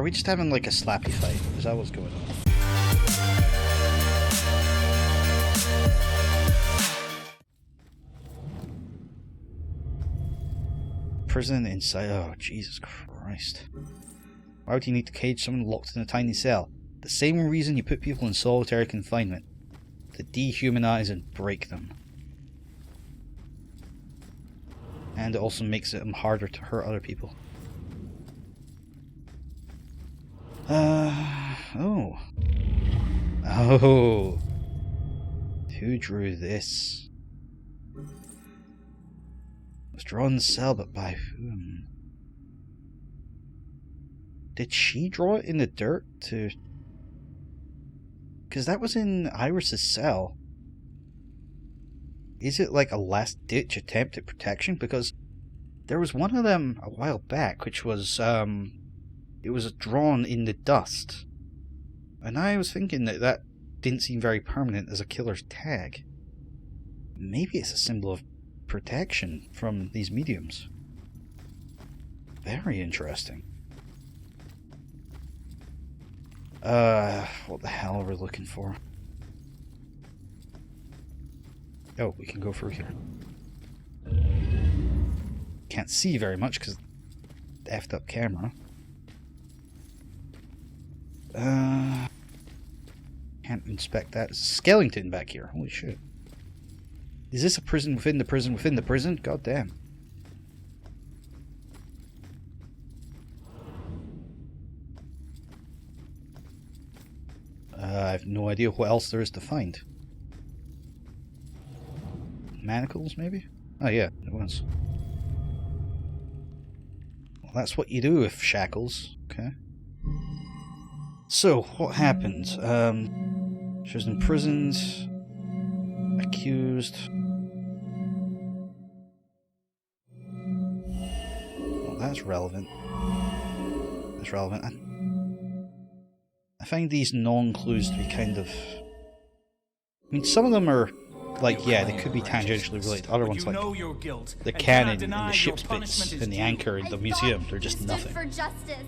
Are we just having like a slappy fight? Is that what's going on? Prison inside. Oh, Jesus Christ. Why would you need to cage someone locked in a tiny cell? The same reason you put people in solitary confinement. To dehumanize and break them. And it also makes it harder to hurt other people. Oh. Oh. Who drew this? It was drawn in the cell, but by whom? Did she draw it in the dirt to... Because that was in Iris's cell. Is it like a last-ditch attempt at protection? Because there was one of them a while back, which was, it was drawn in the dust. And I was thinking that that didn't seem very permanent as a killer's tag. Maybe it's a symbol of protection from these mediums. Very interesting. What the hell are we looking for? Oh, we can go through here. Can't see very much because effed up camera. Can't inspect that. There's a skeleton back here. Holy shit. Is this a prison within the prison within the prison? God damn. I have no idea what else there is to find. Manacles, maybe? Oh yeah, it was. Well, that's what you do with shackles. Okay. So, what happened? She was imprisoned, accused. Well, that's relevant. That's relevant. I find these non-clues to be kind of... I mean, some of them are, like, yeah, they could be tangentially related. Other ones, like, the cannon and the ship's bits and the anchor in the museum, they're just nothing. For justice.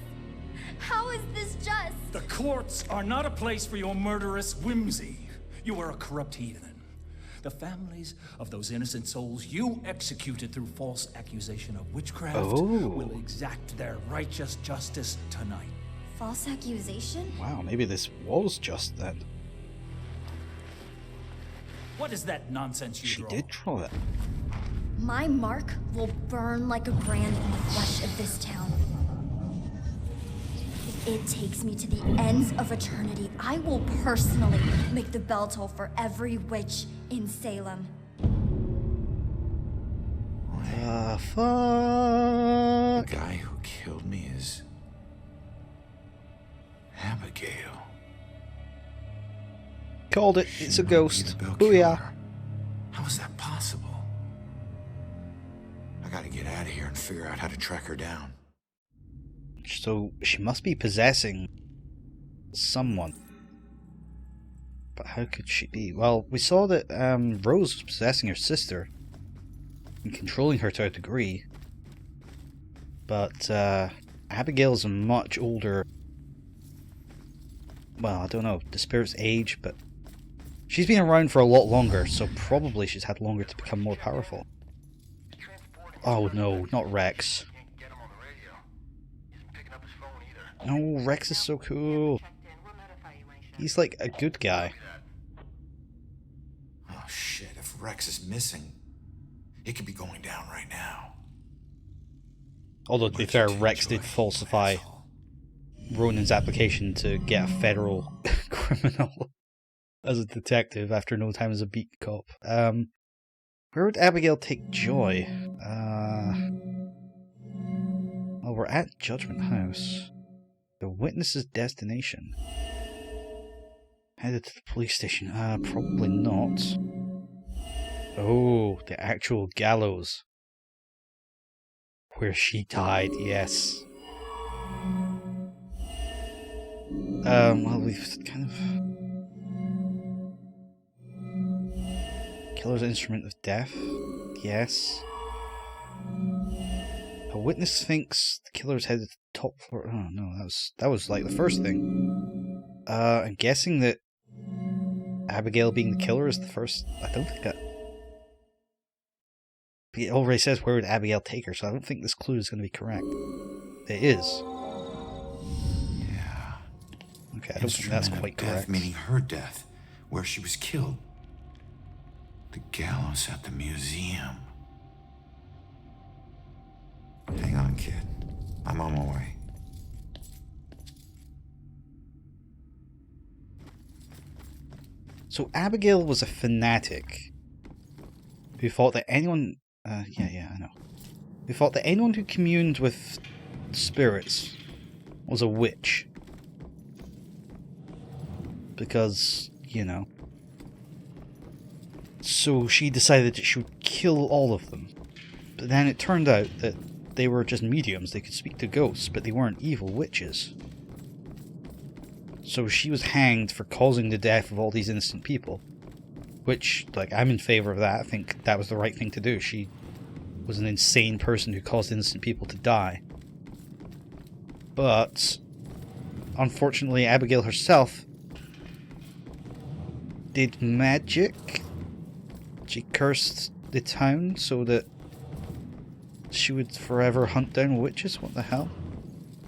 How is this just? The courts are not a place for your murderous whimsy. You are a corrupt heathen. The families of those innocent souls you executed through false accusation of witchcraft will exact their righteous justice tonight. False accusation? Wow, maybe this was just that. What is that nonsense you draw? She did draw that. My mark will burn like a brand in the flesh of this town. If it takes me to the ends of eternity, I will personally make the bell toll for every witch in Salem. Fuck. The guy who killed me is... Abigail. Called it. It's a ghost. Booyah. How is that possible? I gotta get out of here and figure out how to track her down. So she must be possessing someone. But how could she be? Well, we saw that Rose was possessing her sister and controlling her to a degree. But Abigail's a much older... Well, I don't know the spirit's age, but she's been around for a lot longer, so probably she's had longer to become more powerful. Oh no, not Rex. No, Rex is so cool. He's like a good guy. Oh shit, if Rex is missing, it could be going down right now. Although, to be fair, Rex did falsify Ronan's application to get a federal criminal as a detective after no time as a beat cop. Where would Abigail take joy? Well, we're at Judgment House. The witness's destination. Headed to the police station. Probably not. Oh, the actual gallows. Where she died, yes. Well, we've kind of... Killer's instrument of death? Yes. A witness thinks the killer's headed to the top floor. Oh no, that was like the first thing. I'm guessing that Abigail being the killer is the first. I don't think that. It already says where would Abigail take her, so I don't think this clue is going to be correct. It is. Yeah. Okay, I don't think that's quite death, correct. meaning her death, where she was killed. The gallows at the museum. Hang on, kid. I'm on my way. So Abigail was a fanatic who thought that anyone... yeah, I know. Who thought that anyone who communed with spirits was a witch. Because, you know. So she decided that she would kill all of them. But then it turned out that they were just mediums. They could speak to ghosts, but they weren't evil witches. So she was hanged for causing the death of all these innocent people. Which, like, I'm in favor of that. I think that was the right thing to do. She was an insane person who caused innocent people to die. But, unfortunately, Abigail herself did magic. She cursed the town so that she would forever hunt down witches. What the hell?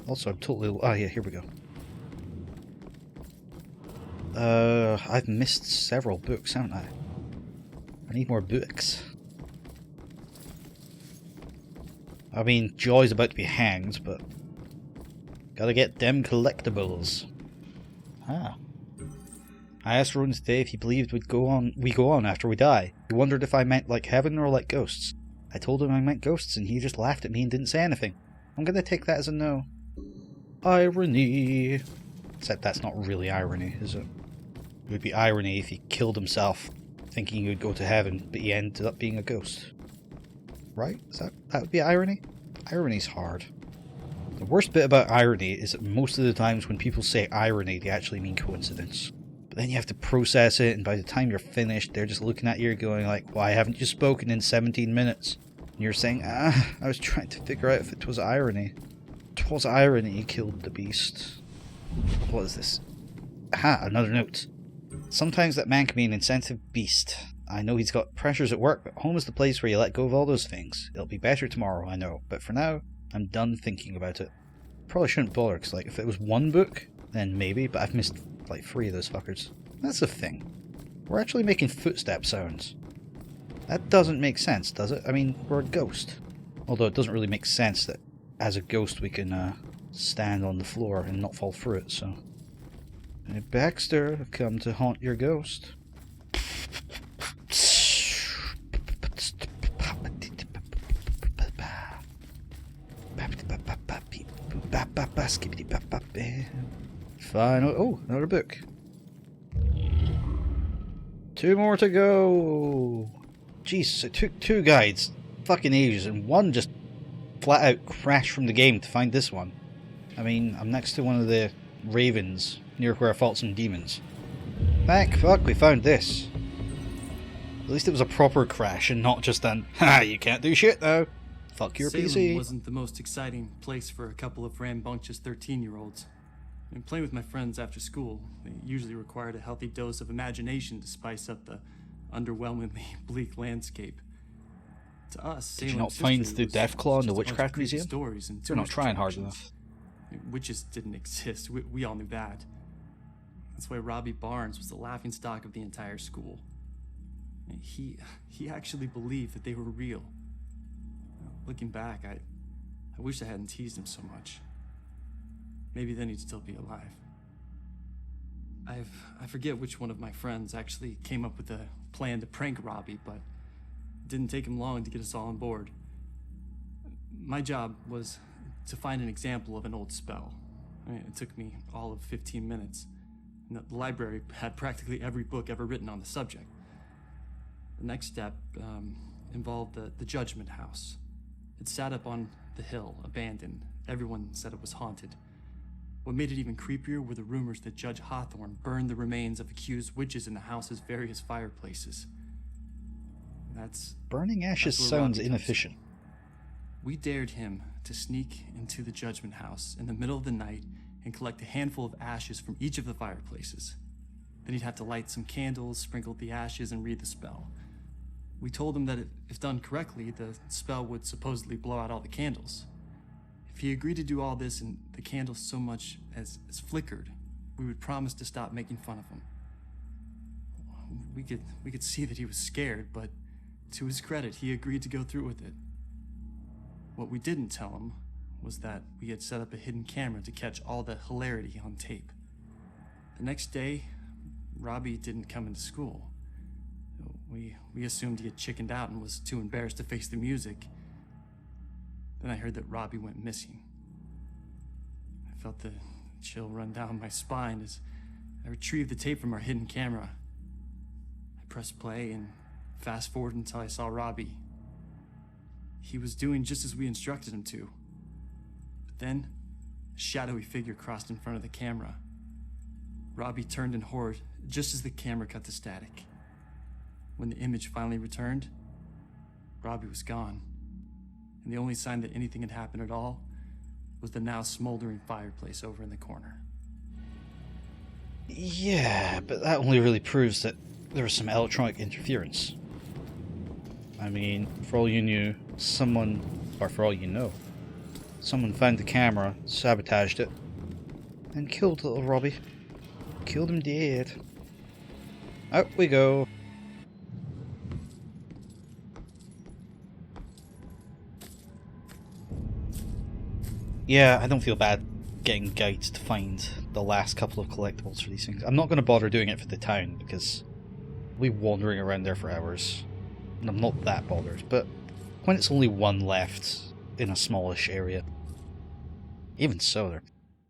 Also, I'm totally... Oh yeah, here we go. I've missed several books, haven't I? I need more books. I mean, Joy's about to be hanged, but gotta get them collectibles. Ah. I asked Ronan today if he believed we go on after we die. He wondered if I meant like heaven or like ghosts. I told him I meant ghosts, and he just laughed at me and didn't say anything. I'm gonna take that as a no. Irony. Except that's not really irony, is it? It would be irony if he killed himself thinking he would go to heaven, but he ended up being a ghost. Right? That would be irony? Irony's hard. The worst bit about irony is that most of the times when people say irony, they actually mean coincidence. But then you have to process it, and by the time you're finished, they're just looking at you going like, why haven't you spoken in 17 minutes? And you're saying, I was trying to figure out if it was irony. 'Twas irony killed the beast. What is this? Aha, another note. Sometimes that man can be an insensitive beast. I know he's got pressures at work, but home is the place where you let go of all those things. It'll be better tomorrow, I know. But for now, I'm done thinking about it. Probably shouldn't bother, because like, if it was one book, then maybe, but I've missed like 3 of those fuckers. That's the thing. We're actually making footstep sounds. That doesn't make sense, does it? I mean, we're a ghost. Although it doesn't really make sense that as a ghost we can stand on the floor and not fall through it, so... Hey, Baxter, I've come to haunt your ghost. Fine. Oh, another book. 2 more to go. Jeez, it took 2 guides fucking ages, and one just flat out crashed from the game to find this one. I mean, I'm next to one of the ravens near where I fought some demons. Thank fuck we found this. At least it was a proper crash and not just an, ha, you can't do shit now. Fuck your Salem PC. wasn't the most exciting place for a couple of rambunctious 13-year-olds. And playing with my friends after school, they usually required a healthy dose of imagination to spice up the underwhelmingly bleak landscape. To us, Did you not find the Deathclaw in the Witchcraft Museum? Stories and You're not tourist trying hard attractions. enough. Witches didn't exist. We all knew that. That's why Robbie Barnes was the laughingstock of the entire school. He actually believed that they were real. Looking back, I wish I hadn't teased him so much. Maybe then he'd still be alive. I forget which one of my friends actually came up with a plan to prank Robbie, but it didn't take him long to get us all on board. My job was to find an example of an old spell. It took me all of 15 minutes. And the library had practically every book ever written on the subject. The next step involved the Judgment House. It sat up on the hill, abandoned. Everyone said it was haunted. What made it even creepier were the rumors that Judge Hawthorne burned the remains of accused witches in the house's various fireplaces. Burning ashes sounds inefficient. We dared him to sneak into the judgment house in the middle of the night and collect a handful of ashes from each of the fireplaces. Then he'd have to light some candles, sprinkle the ashes, and read the spell. We told him that if done correctly, the spell would supposedly blow out all the candles. If he agreed to do all this and the candles so much as flickered, we would promise to stop making fun of him. We could see that he was scared, but to his credit, he agreed to go through with it. What we didn't tell him was that we had set up a hidden camera to catch all the hilarity on tape. The next day, Robbie didn't come into school. We assumed he had chickened out and was too embarrassed to face the music. Then I heard that Robbie went missing. I felt the chill run down my spine as I retrieved the tape from our hidden camera. I pressed play and fast forward until I saw Robbie. He was doing just as we instructed him to. But then, a shadowy figure crossed in front of the camera. Robbie turned in horror just as the camera cut to static. When the image finally returned, Robbie was gone. And the only sign that anything had happened at all was the now smoldering fireplace over in the corner. Yeah, but that only really proves that there was some electronic interference. I mean, for all you knew, someone found the camera, sabotaged it, and killed little Robbie. Killed him dead. Out we go. Yeah, I don't feel bad getting guides to find the last couple of collectibles for these things. I'm not going to bother doing it for the town because we'll be wandering around there for hours. And I'm not that bothered, but when it's only one left in a smallish area, even so, they're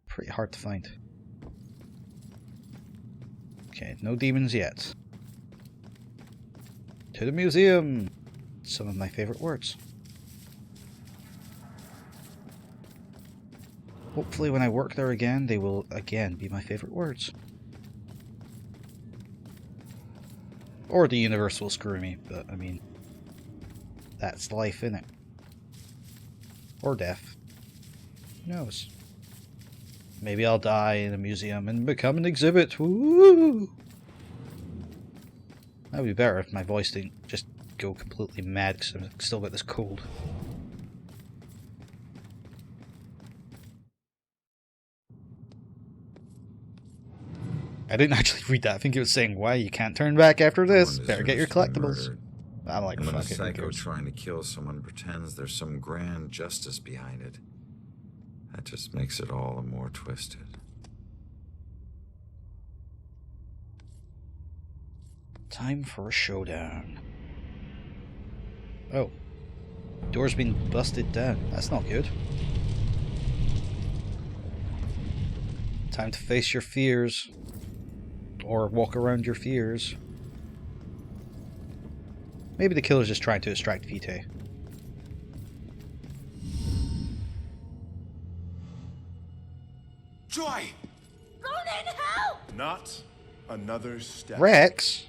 pretty hard to find. Okay, no demons yet. To the museum! Some of my favourite words. Hopefully when I work there again, they will again be my favourite words. Or the universe will screw me, but I mean, that's life, innit? Or death. Who knows? Maybe I'll die in a museum and become an exhibit. Woo! That would be better if my voice didn't just go completely mad because I've still got this cold. I didn't actually read that. I think it was saying, why you can't turn back after this. Better get your collectibles. I'm like, when a fuck it. psycho trying to kill someone pretends there's some grand justice behind it, that just makes it all the more twisted. Time for a showdown. Oh. Door's been busted down. That's not good. Time to face your fears. Or walk around your fears. Maybe the killer's just trying to distract Vitae. Joy! Ronan, help! Not another step. Rex?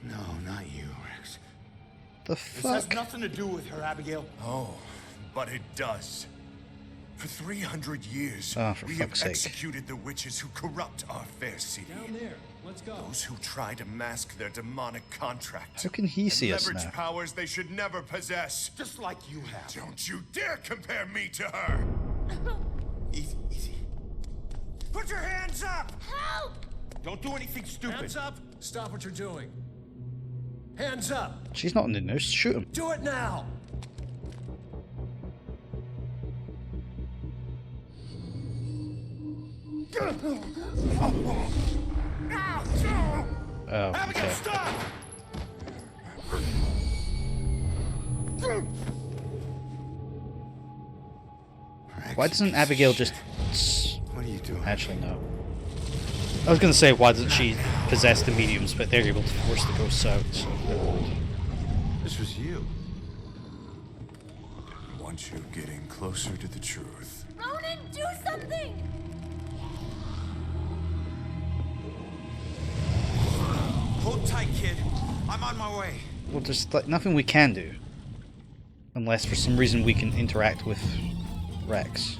No, not you, Rex. The This has fuck? nothing to do with her, Abigail. Oh, but it does. For 300 years, Oh, for we fuck's have sake. executed the witches who corrupt our fair city. Down there. Let's go. Those who try to mask their demonic contract. How can he see us leverage now? powers they should never possess. Just like you have. Don't you dare compare me to her! Easy, easy. Put your hands up! Help! Don't do anything stupid. Hands up! Stop what you're doing. Hands up! She's not in the news. Shoot him. Do it now! Oh, Abigail, okay. stop! Why doesn't Abigail just... What are you doing? Actually, no. I was gonna say, why doesn't she possess the mediums, but they're able to force the ghosts out, so... This was you. I want you getting closer to the truth. Ronan, do something! Hold tight, kid. I'm on my way. Well, there's like nothing we can do. Unless for some reason we can interact with Rex.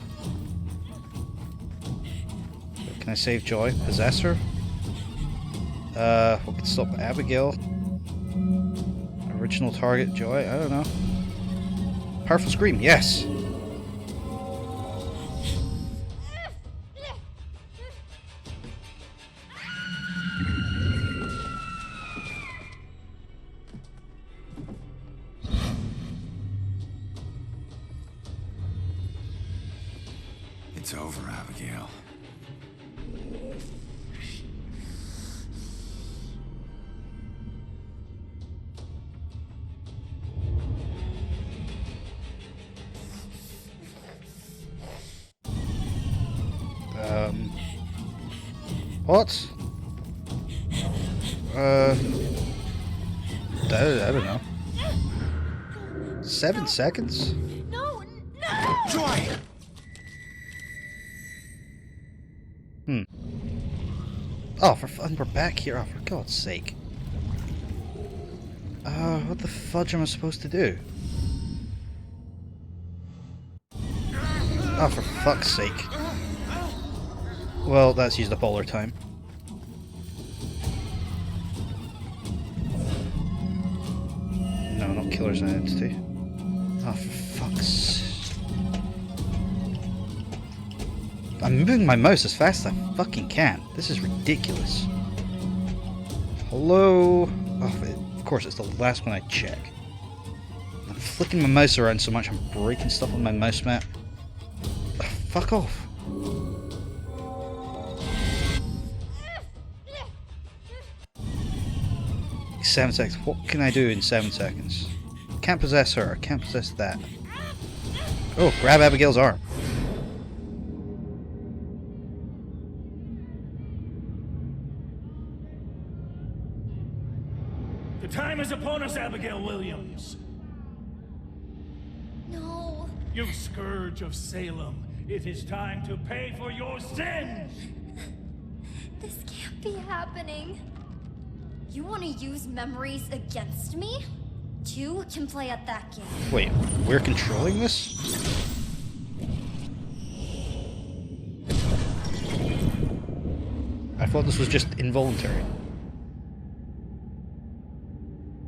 Can I save Joy? Possess her? What could stop Abigail? Original target, Joy? I don't know. Powerful scream, yes! It's over, Abigail. What? I don't know. 7 seconds? No, no! Joy! Oh, for fun, we're back here. Oh, for God's sake. What the fudge am I supposed to do? Oh, for fuck's sake. Well, that's used up all our time. No, not killer's identity. Oh, for fuck's sake. I'm moving my mouse as fast as I fucking can. This is ridiculous. Hello? Oh, of course, it's the last one I check. I'm flicking my mouse around so much I'm breaking stuff on my mouse mat. Oh, fuck off. 7 seconds. What can I do in 7 seconds? Can't possess her. Can't possess that. Oh, grab Abigail's arm. The time is upon us, Abigail Williams. No. You scourge of Salem. It is time to pay for your sins! This can't be happening. You want to use memories against me? Two can play at that game. Wait, we're controlling this? I thought this was just involuntary.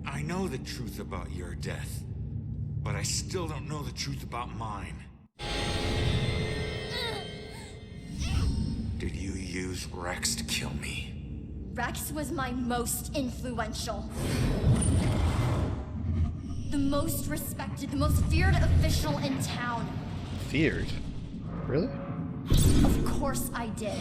I know the truth about your death, but I still don't know the truth about mine. Did you use Rex to kill me? Rex was my most influential. The most respected, the most feared official in town. Feared? Really? Of course I did.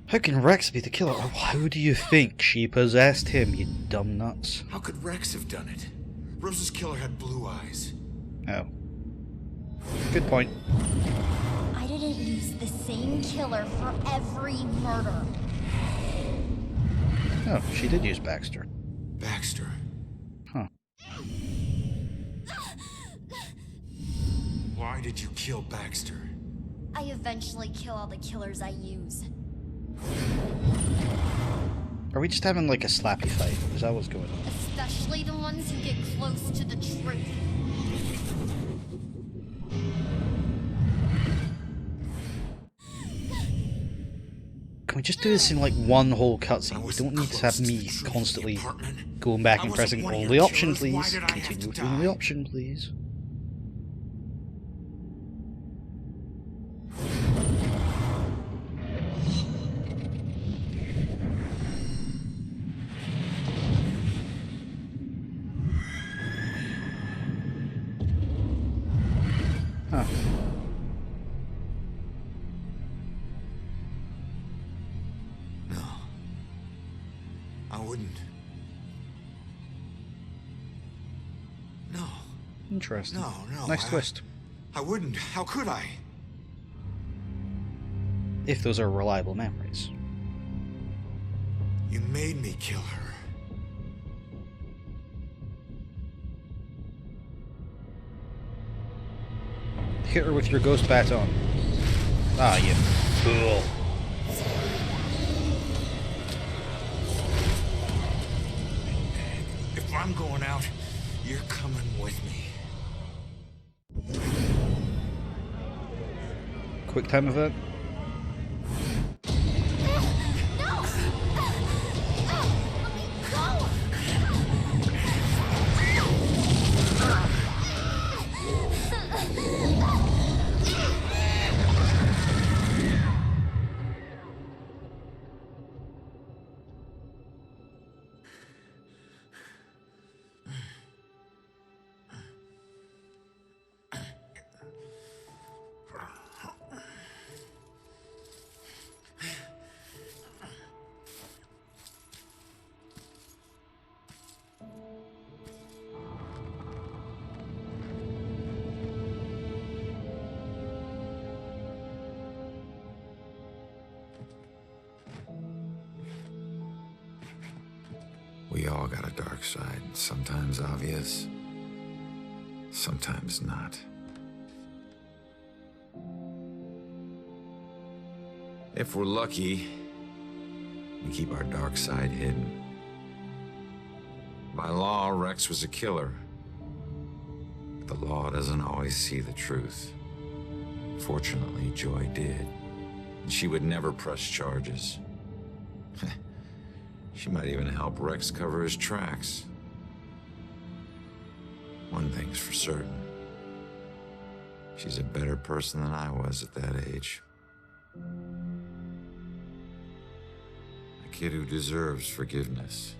How can Rex be the killer? How do you think she possessed him, you dumb nuts? How could Rex have done it? Rose's killer had blue eyes. Oh. Good point. I didn't use the same killer for every murder. Oh, she did use Baxter. Baxter? Huh. Why did you kill Baxter? I eventually kill all the killers I use. Are we just having like a slappy fight? Is that what's going on? Especially the ones who get close to the truth. Can we just do this in like one whole cutscene? We don't need to have me constantly going back and pressing all the option, please. Continue doing the option, please. Huh. No. I wouldn't. No. Interesting. No, no. Nice twist. I wouldn't. How could I? If those are reliable memories. You made me kill her. Hit her with your ghost baton. Ah, you fool. I'm going out. You're coming with me. Quick time event. No! Go! We all got a dark side, sometimes obvious, sometimes not. If we're lucky, we keep our dark side hidden. By law, Rex was a killer. But the law doesn't always see the truth. Fortunately, Joy did. And she would never press charges. She might even help Rex cover his tracks. One thing's for certain. She's a better person than I was at that age. A kid who deserves forgiveness.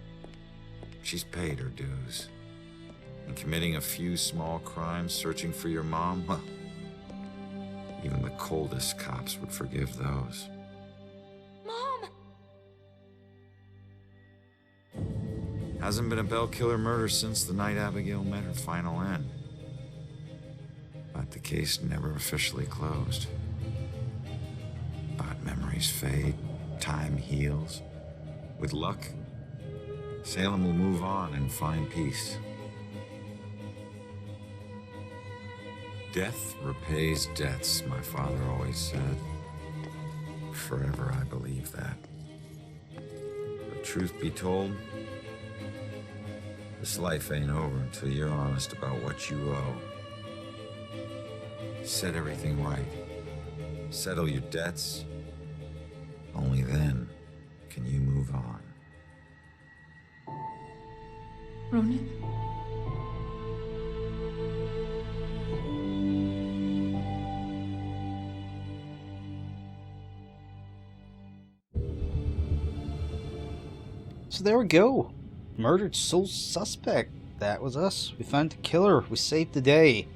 She's paid her dues. And committing a few small crimes, searching for your mom, well, even the coldest cops would forgive those. Mom! Hasn't been a Bell killer murder since the night Abigail met her final end. But the case never officially closed. But memories fade, time heals. With luck, Salem will move on and find peace. Death repays debts, my father always said. Forever I believe that. But truth be told, this life ain't over until you're honest about what you owe. Set everything right. Settle your debts. Only then can you move on. Ronan? So there we go. Murdered sole suspect. That was us. We found the killer. We saved the day.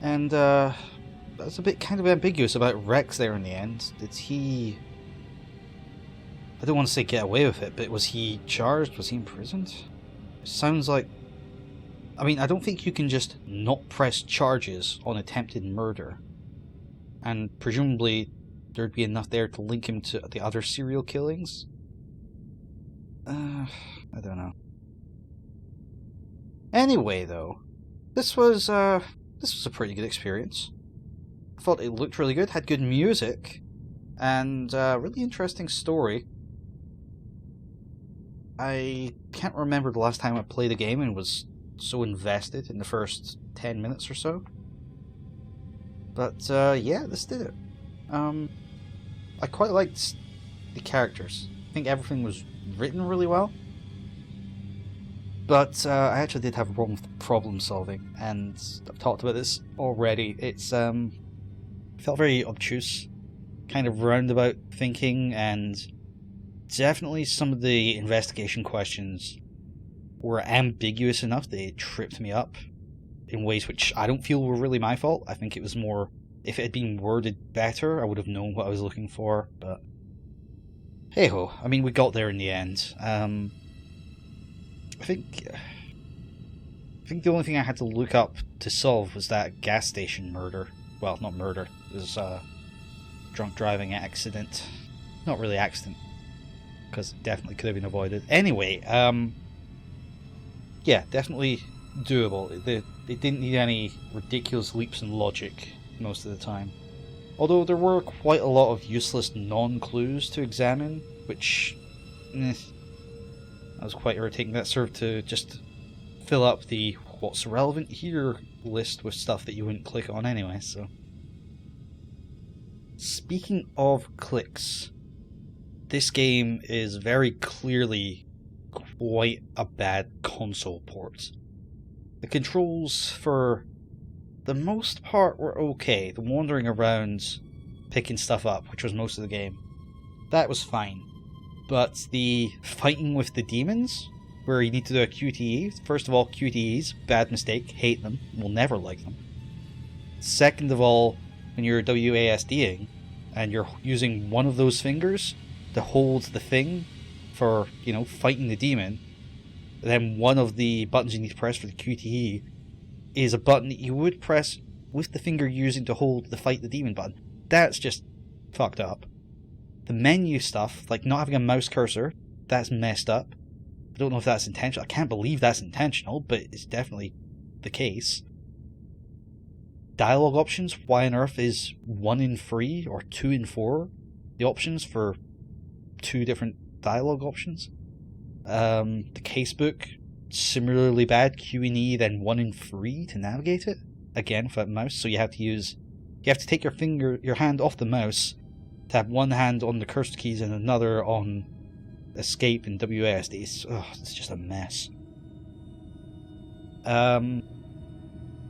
And that's a bit kind of ambiguous about Rex there in the end. Did he... I don't want to say get away with it, but was he charged? Was he imprisoned? It sounds like... I mean, I don't think you can just not press charges on attempted murder. And presumably there'd be enough there to link him to the other serial killings. I don't know. Anyway, though, this was a pretty good experience. I thought it looked really good, had good music, and really interesting story. I can't remember the last time I played a game and was so invested in the first 10 minutes or so. But yeah, this did it. I quite liked the characters. I think everything was written really well. But I actually did have a problem with problem solving, and I've talked about this already. It's felt very obtuse, kind of roundabout thinking, and definitely some of the investigation questions were ambiguous enough they tripped me up in ways which I don't feel were really my fault. I think it was more, if it had been worded better, I would have known what I was looking for, but hey ho, I mean, we got there in the end. I think the only thing I had to look up to solve was that gas station murder. Well, not murder. It was a drunk driving accident. Not really accident, because it definitely could have been avoided. Anyway, yeah, definitely doable. It didn't need any ridiculous leaps in logic most of the time. Although there were quite a lot of useless non-clues to examine, which... that was quite irritating. That served to just fill up the what's relevant here list with stuff that you wouldn't click on anyway, so. Speaking of clicks, this game is very clearly quite a bad console port. The controls, for the most part, were okay. The wandering around, picking stuff up, which was most of the game, that was fine. But the fighting with the demons, where you need to do a QTE, first of all, QTEs, bad mistake, hate them, will never like them. Second of all, when you're WASDing, and you're using one of those fingers to hold the thing for, you know, fighting the demon, then one of the buttons you need to press for the QTE is a button that you would press with the finger you're using to hold the fight the demon button. That's just fucked up. The menu stuff, like not having a mouse cursor, that's messed up. I don't know if that's intentional. I can't believe that's intentional, but it's definitely the case. Dialogue options, why on earth is 1 in 3 or 2 in 4 the options for 2 different dialogue options? The casebook, similarly bad, Q and E, then 1 in 3 to navigate it. Again, without mouse, so you have to take your hand off the mouse to have one hand on the cursor keys and another on escape and WASD. It's just a mess.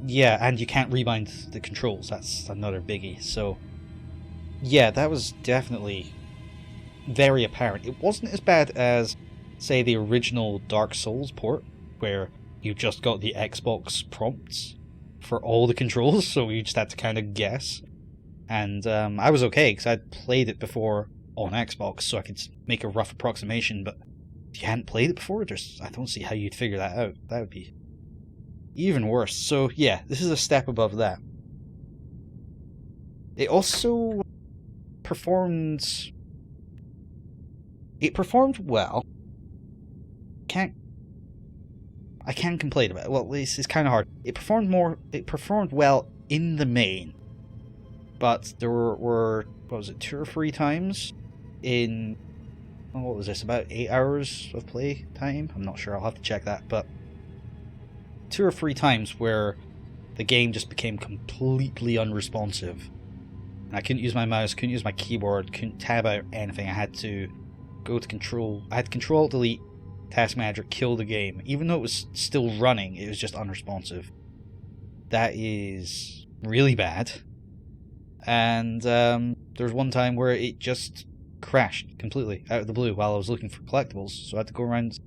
Yeah, and you can't rebind the controls. That's another biggie. So, yeah, that was definitely very apparent. It wasn't as bad as, say, the original Dark Souls port, where you just got the Xbox prompts for all the controls, so you just had to kind of guess. And I was okay, because I'd played it before on Xbox, so I could make a rough approximation, but if you hadn't played it before, I don't see how you'd figure that out. That would be even worse. So yeah, this is a step above that. It also performed well. I can complain about it. Well, this is kind of hard. It performed well in the main, but there were what was it, 2 or 3 times in, what was this, about 8 hours of play time? I'm not sure, I'll have to check that, but 2 or 3 times where the game just became completely unresponsive. And I couldn't use my mouse, couldn't use my keyboard, couldn't tab out anything. I had to go to Control, Delete, Task Manager, kill the game. Even though it was still running, it was just unresponsive. That is really bad. And there was one time where it just crashed completely out of the blue while I was looking for collectibles, so I had to go around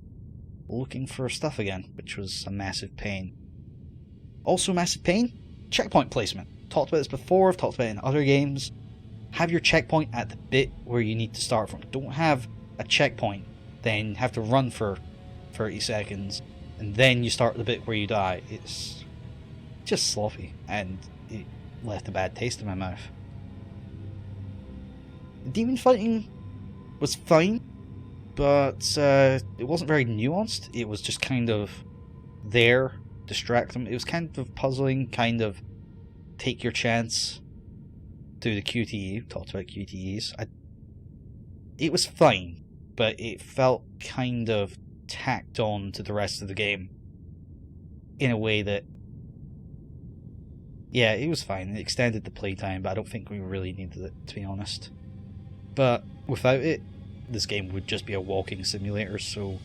looking for stuff again, which was a massive pain. Also massive pain, checkpoint placement. Talked about this before, I've talked about it in other games. Have your checkpoint at the bit where you need to start from. Don't have a checkpoint, then have to run for 30 seconds, and then you start the bit where you die. It's just sloppy, and it left a bad taste in my mouth. The demon fighting was fine, but it wasn't very nuanced. It was just kind of there, distract them. It was kind of puzzling, kind of take your chance, do the QTE. Talked about QTEs. It was fine, but it felt kind of tacked on to the rest of the game in a way that, yeah, it was fine. It extended the playtime, but I don't think we really needed it, to be honest. But without it, this game would just be a walking simulator, so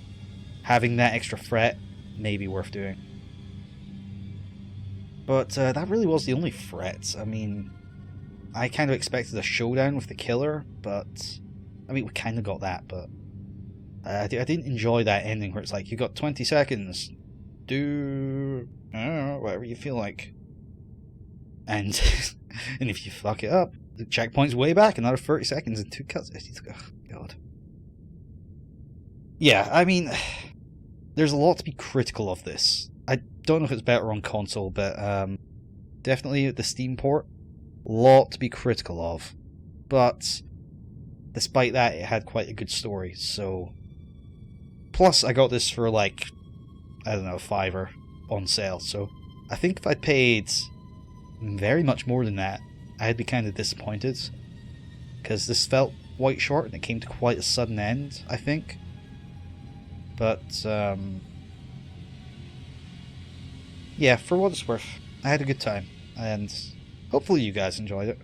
having that extra threat may be worth doing. But that really was the only threat. I mean, I kind of expected a showdown with the killer, but I mean, we kind of got that, but I didn't enjoy that ending where it's like, you got 20 seconds, do whatever you feel like. And and if you fuck it up, the checkpoint's way back, another 30 seconds and 2 cuts. Oh, God. Yeah, I mean, there's a lot to be critical of this. I don't know if it's better on console, but definitely the Steam port, a lot to be critical of. But despite that, it had quite a good story, so... Plus, I got this for like, I don't know, $5 on sale, so I think if I paid very much more than that, I'd be kind of disappointed, because this felt quite short and it came to quite a sudden end, I think. But yeah, for what it's worth, I had a good time, and hopefully you guys enjoyed it.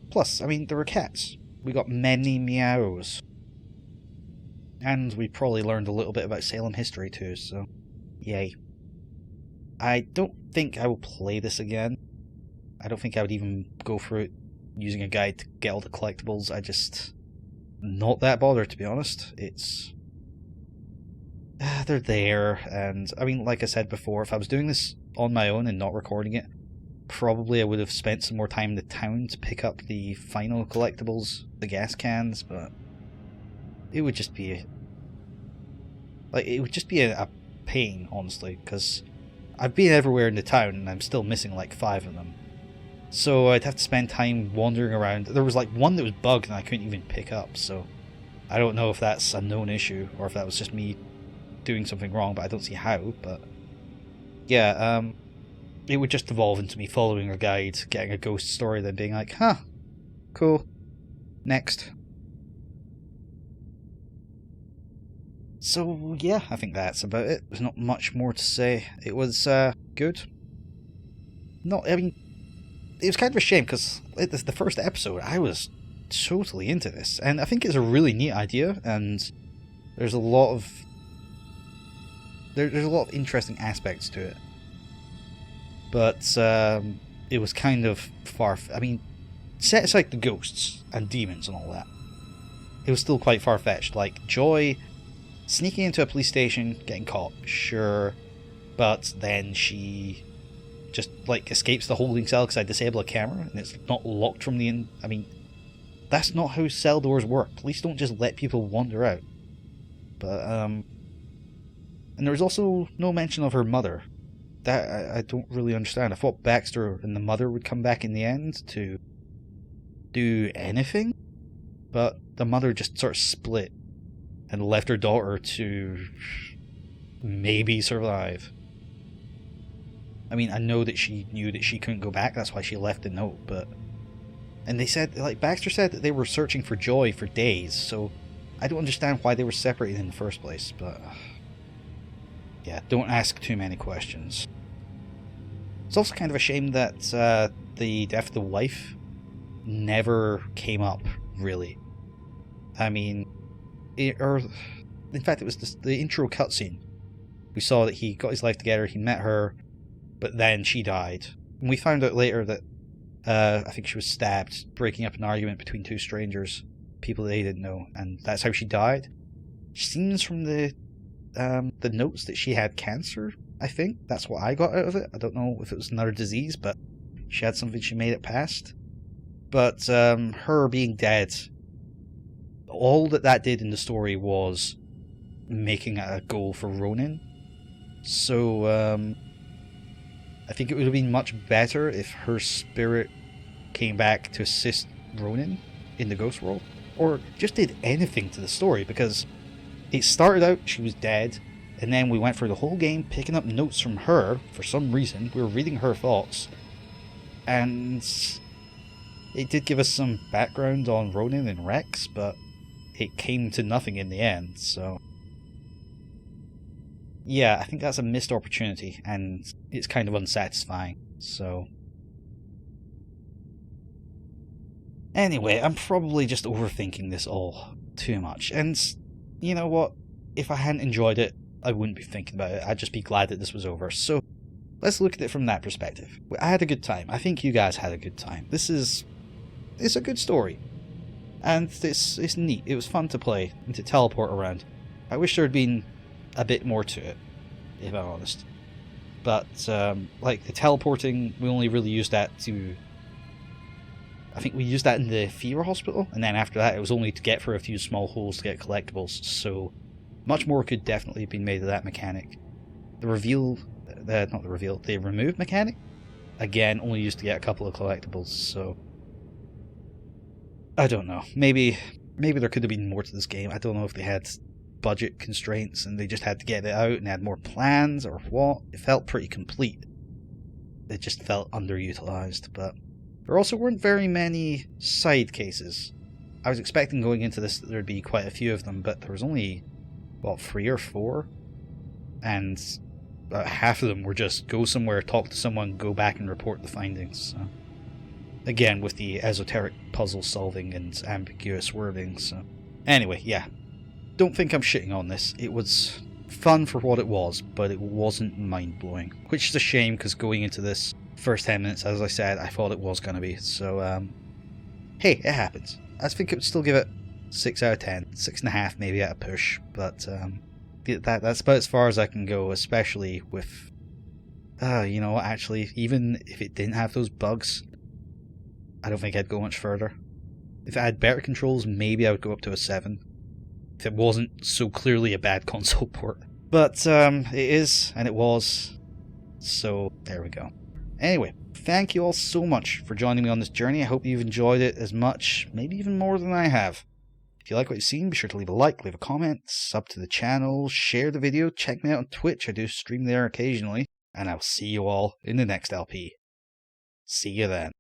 Plus, I mean, there were cats. We got many meows. And we probably learned a little bit about Salem history too, so yay. I don't think I will play this again. I don't think I would even go through it using a guide to get all the collectibles. I just... not that bothered, to be honest. It's... they're there, and I mean, like I said before, if I was doing this on my own and not recording it, probably I would have spent some more time in the town to pick up the final collectibles, the gas cans, but it would just be a pain, honestly, because I've been everywhere in the town and I'm still missing like 5 of them. So I'd have to spend time wandering around. There was like one that was bugged and I couldn't even pick up, so I don't know if that's a known issue or if that was just me doing something wrong, but I don't see how. But yeah, it would just evolve into me following a guide, getting a ghost story, then being like, huh, cool, next. So yeah, I think that's about it. There's not much more to say. It was good. I mean, it was kind of a shame because it's the first episode. I was totally into this, and I think it's a really neat idea. And there's a lot of there's a lot of interesting aspects to it. But it was kind of I mean, set aside the ghosts and demons and all that, it was still quite far-fetched. Like Joy sneaking into a police station, getting caught, sure, but then she just like escapes the holding cell because I disable a camera and it's not locked from the I mean, that's not how cell doors work. Police don't just let people wander out. But and there was also no mention of her mother. That I don't really understand. I thought Baxter and the mother would come back in the end to do anything, but the mother just sort of split and left her daughter to maybe survive. I mean, I know that she knew that she couldn't go back, that's why she left the note, but... And they said, like, Baxter said that they were searching for Joy for days, so I don't understand why they were separated in the first place, but... yeah, don't ask too many questions. It's also kind of a shame that the death of the wife never came up, really. I mean... in fact, it was the intro cutscene. We saw that he got his life together, he met her, but then she died. And we found out later that I think she was stabbed, breaking up an argument between 2 strangers, people they didn't know, and that's how she died. It seems from the notes that she had cancer, I think. That's what I got out of it. I don't know if it was another disease, but she had something she made it past. But her being dead, all that did in the story was making it a goal for Ronan. So I think it would have been much better if her spirit came back to assist Ronan in the ghost role, or just did anything to the story, because it started out she was dead, and then we went through the whole game picking up notes from her. For some reason we were reading her thoughts, and it did give us some background on Ronan and Rex, but it came to nothing in the end. So yeah, I think that's a missed opportunity, and it's kind of unsatisfying. So anyway, I'm probably just overthinking this all too much, and you know what? If I hadn't enjoyed it, I wouldn't be thinking about it. I'd just be glad that this was over. So let's look at it from that perspective. I had a good time. I think you guys had a good time. It's a good story, and it's neat. It was fun to play and to teleport around. I wish there had been a bit more to it, if I'm honest. But like the teleporting, we only really used that to... I think we used that in the fever hospital, and then after that it was only to get through a few small holes to get collectibles, so much more could definitely have been made of that mechanic. The remove mechanic, again, only used to get a couple of collectibles, so I don't know. Maybe there could have been more to this game. I don't know if they had budget constraints and they just had to get it out and had more plans or what. It felt pretty complete. It just felt underutilized, but there also weren't very many side cases. I was expecting going into this that there'd be quite a few of them, but there was only, 3 or 4? And about half of them were just go somewhere, talk to someone, go back and report the findings. So. Again, with the esoteric puzzle solving and ambiguous wording. So. Anyway, yeah. Don't think I'm shitting on this. It was fun for what it was, but it wasn't mind-blowing. Which is a shame, because going into this first 10 minutes, as I said, I thought it was going to be. So, hey, it happens. I think it would still give it 6 out of 10. 6.5 maybe at a push, but that's about as far as I can go, especially with... you know what, actually, even if it didn't have those bugs, I don't think I'd go much further. If it had better controls, maybe I would go up to a 7. If it wasn't so clearly a bad console port. But it is, and it was, so there we go. Anyway, thank you all so much for joining me on this journey. I hope you've enjoyed it as much, maybe even more than I have. If you like what you've seen, be sure to leave a like, leave a comment, sub to the channel, share the video, check me out on Twitch. I do stream there occasionally, and I'll see you all in the next LP. See you then.